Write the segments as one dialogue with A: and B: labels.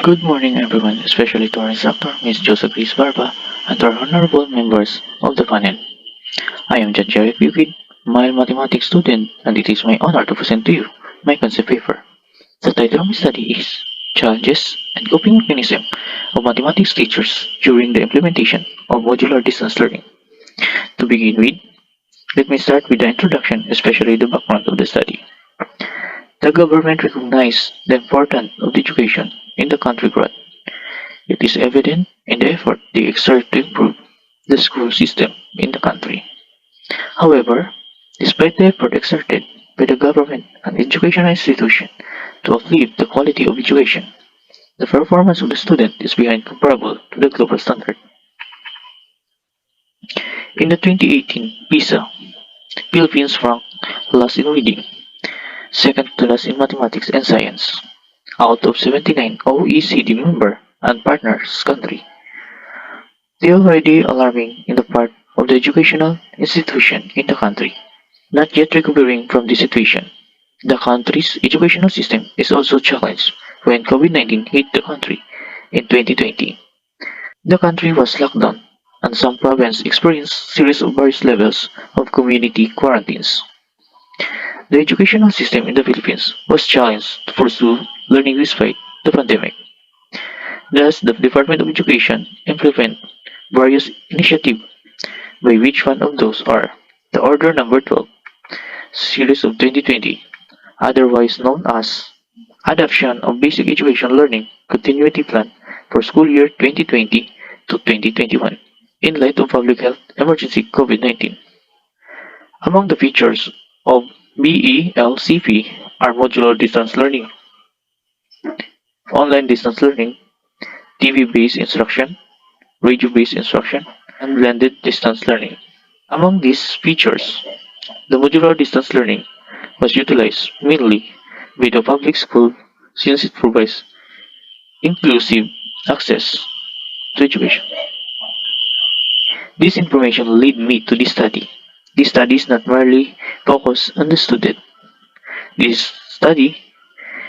A: Good morning, everyone, especially to our instructor, Ms. Joseph Chris Barba, and to our honorable members of the panel. I am John Jerry Bukid, mild mathematics student, and it is my honor to present to you my concept paper. The title of my study is Challenges and Coping Mechanism of Mathematics Teachers During the Implementation of Modular Distance Learning. To begin with, let me start with the introduction, especially the background of the study. The government recognized the importance of education in the country growth. It is evident in the effort they exert to improve the school system in the country. However, despite the effort exerted by the government and educational institution to uplift the quality of education, the performance of the student is behind comparable to the global standard. In the 2018 PISA, Philippines ranked last in reading, second to last in mathematics and science, out of 79 OECD member and partners country. They are already alarming in the part of the educational institution in the country, not yet recovering from this situation. The country's educational system is also challenged when COVID-19 hit the country in 2020. The country was locked down, and some provinces experienced series of various levels of community quarantines. The educational system in the Philippines was challenged to pursue learning despite the pandemic. Thus, the Department of Education implemented various initiatives by which one of those are the Order Number 12, Series of 2020, otherwise known as Adoption of Basic Education Learning Continuity Plan for school year 2020 to 2021 in light of public health emergency COVID-19. Among the features of BELCP are modular distance learning, online distance learning, TV-based instruction, radio-based instruction, and blended distance learning. Among these features, the modular distance learning was utilized mainly by the public school since it provides inclusive access to education. This information led me to this study. This study is not merely focused on the student. This study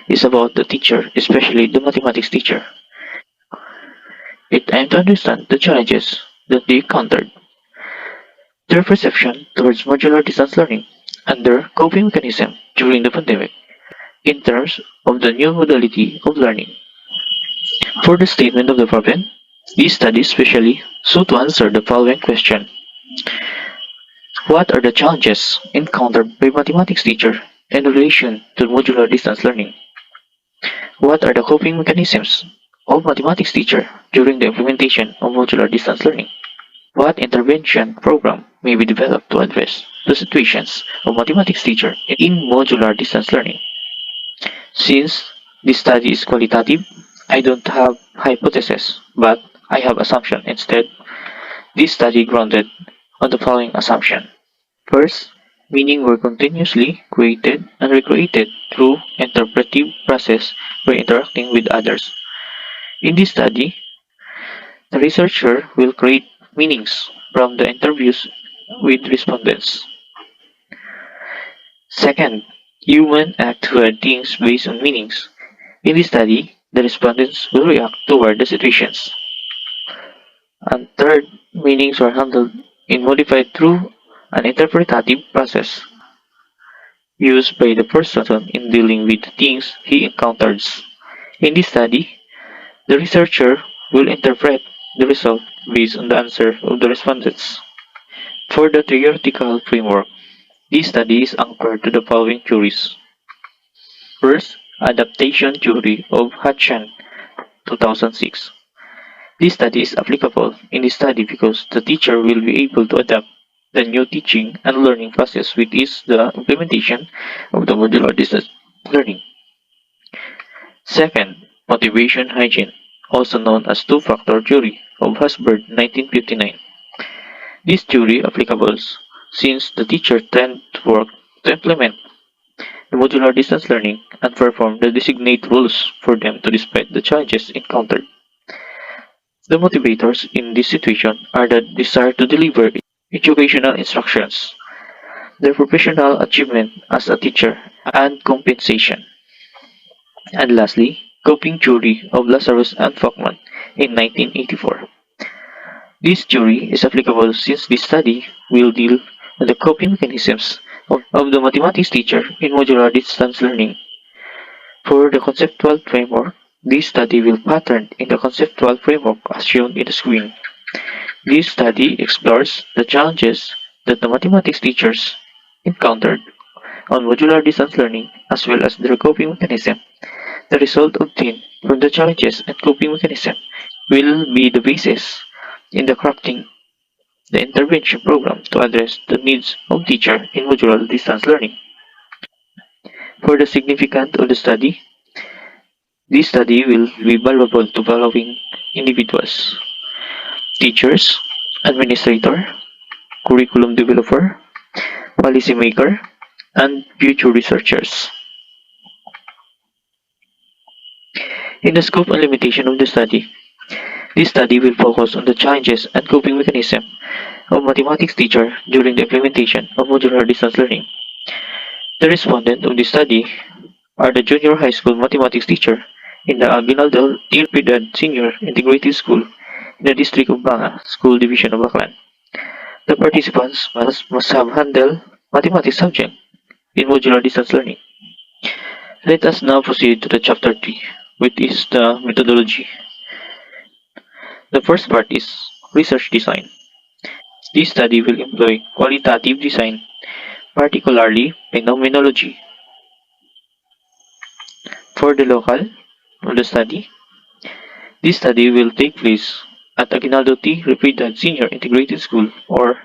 A: is about the teacher, especially the mathematics teacher. It aimed to understand the challenges that they encountered, their perception towards modular distance learning, and their coping mechanism during the pandemic in terms of the new modality of learning. For the statement of the problem, this study specially sought to answer the following question. What are the challenges encountered by mathematics teacher in relation to modular distance learning? What are the coping mechanisms of mathematics teacher during the implementation of modular distance learning? What intervention program may be developed to address the situations of mathematics teacher in modular distance learning? Since this study is qualitative, I don't have hypothesis, but I have assumption instead. This study grounded on the following assumption. First, meaning were continuously created and recreated through interpretive process by interacting with others. In this study, the researcher will create meanings from the interviews with respondents. Second, human act toward things based on meanings. In this study, the respondents will react toward the situations. And third, meanings are handled and modified through an interpretative process used by the person in dealing with the things he encounters. In this study, the researcher will interpret the result based on the answer of the respondents. For the theoretical framework, this study is anchored to the following theories. First, adaptation theory of Hatchan 2006. This study is applicable in this study because the teacher will be able to adapt the new teaching and learning process with is the implementation of the modular distance learning. Second, motivation hygiene, also known as two-factor theory of Husband 1959. This theory applicable since the teacher tend to work to implement the modular distance learning and perform the designated rules for them to despite the challenges encountered. The motivators in this situation are the desire to deliver educational instructions, their professional achievement as a teacher, and compensation. And lastly, coping theory of Lazarus and Fachman in 1984. This theory is applicable since this study will deal with the coping mechanisms of the mathematics teacher in modular distance learning. For the conceptual framework, this study will pattern in the conceptual framework as shown in the screen. This study explores the challenges that the mathematics teachers encountered on modular distance learning as well as their coping mechanism. The result obtained from the challenges and coping mechanism will be the basis in the crafting the intervention program to address the needs of teacher in modular distance learning. For the significance of the study, this study will be valuable to following individuals: teachers, administrator, curriculum developer, policymaker, and future researchers. In the scope and limitation of the study, this study will focus on the challenges and coping mechanism of mathematics teacher during the implementation of modular distance learning. The respondent of this study are the junior high school mathematics teacher in the Aguinaldo Tilpidad Senior Integrated School in the District of Banga, School Division of Aklan. The participants must have handled mathematics subject in modular distance learning. Let us now proceed to the chapter 3, which is the methodology. The first part is research design. This study will employ qualitative design, particularly phenomenology. For the local of the study, this study will take place at Aguinaldo T. Repeated Senior Integrated School or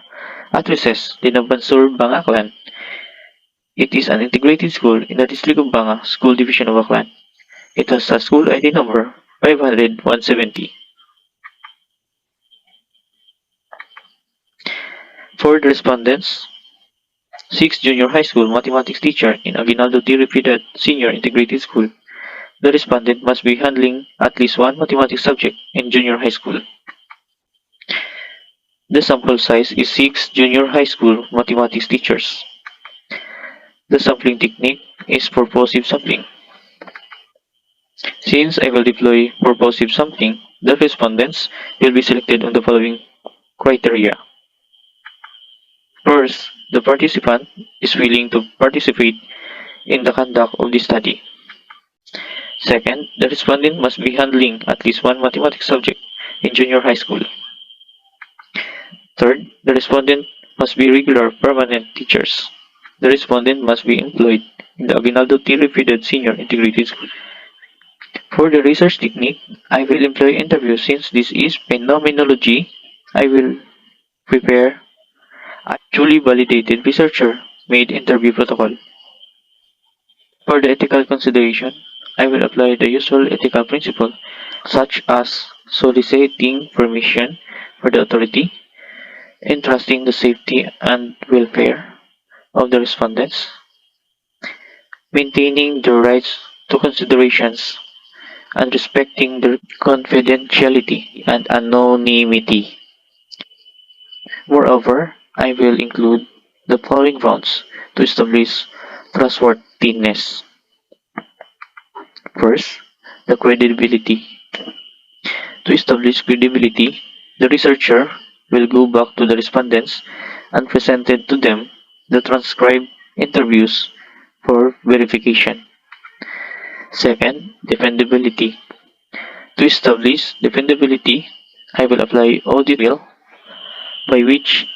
A: at Recess, Dinabansur, Bangaklan. It is an integrated school in the District of Banga, School Division of Aklan. It has a school ID number 500-170. For the respondents, 6 junior high school mathematics teacher in Aguinaldo T. Repeated Senior Integrated School. The respondent must be handling at least one mathematics subject in junior high school. The sample size is 6 junior high school mathematics teachers. The sampling technique is purposive sampling. Since I will deploy purposive sampling, the respondents will be selected on the following criteria. First, the participant is willing to participate in the conduct of the study. Second, the respondent must be handling at least one mathematics subject in junior high school. Third, the respondent must be regular permanent teachers. The respondent must be employed in the Aguinaldo T. Repeated Senior Integrated School. For the research technique, I will employ interview since this is phenomenology. I will prepare a duly validated researcher-made interview protocol. For the ethical consideration, I will apply the usual ethical principle such as soliciting permission for the authority, entrusting the safety and welfare of the respondents, maintaining their rights to considerations, and respecting their confidentiality and anonymity. Moreover, I will include the following grounds to establish trustworthiness. First, the credibility. To establish credibility, the researcher will go back to the respondents and presented to them the transcribed interviews for verification. Second, dependability. To establish dependability, I will apply audit trail by which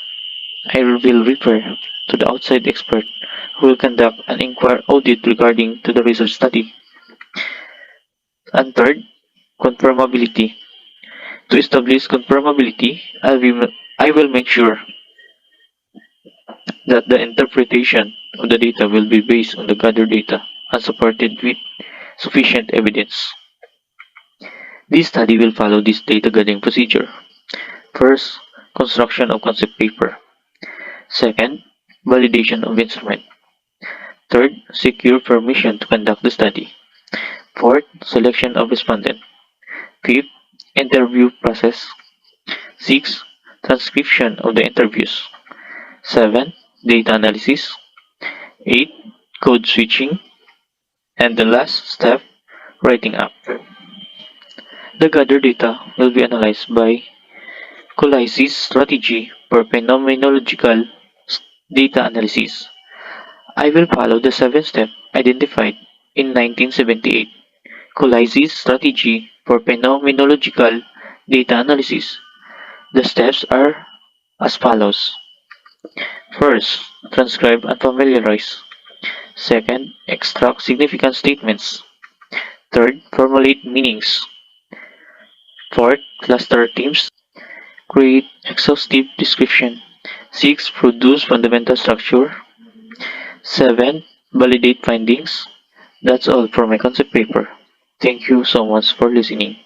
A: I will refer to the outside expert who will conduct an inquiry audit regarding to the research study. And third, confirmability. To establish confirmability, I will make sure that the interpretation of the data will be based on the gathered data and supported with sufficient evidence. This study will follow this data gathering procedure. First, construction of concept paper. Second, validation of instrument. Third, secure permission to conduct the study. Fourth, selection of respondent. Fifth, interview process. Sixth, transcription of the interviews. 7. Data analysis. 8. Code switching. And the last step, Writing up. The gathered data will be analyzed by Collais's strategy for phenomenological data analysis. I will follow the 7 steps identified in 1978. Collais's strategy for phenomenological data analysis. The steps are as follows. First, transcribe and familiarize. Second, extract significant statements. Third, formulate meanings. Fourth, cluster themes. Create exhaustive description. 6. Produce fundamental structure. 7. Validate findings. That's all for my concept paper. Thank you so much for listening.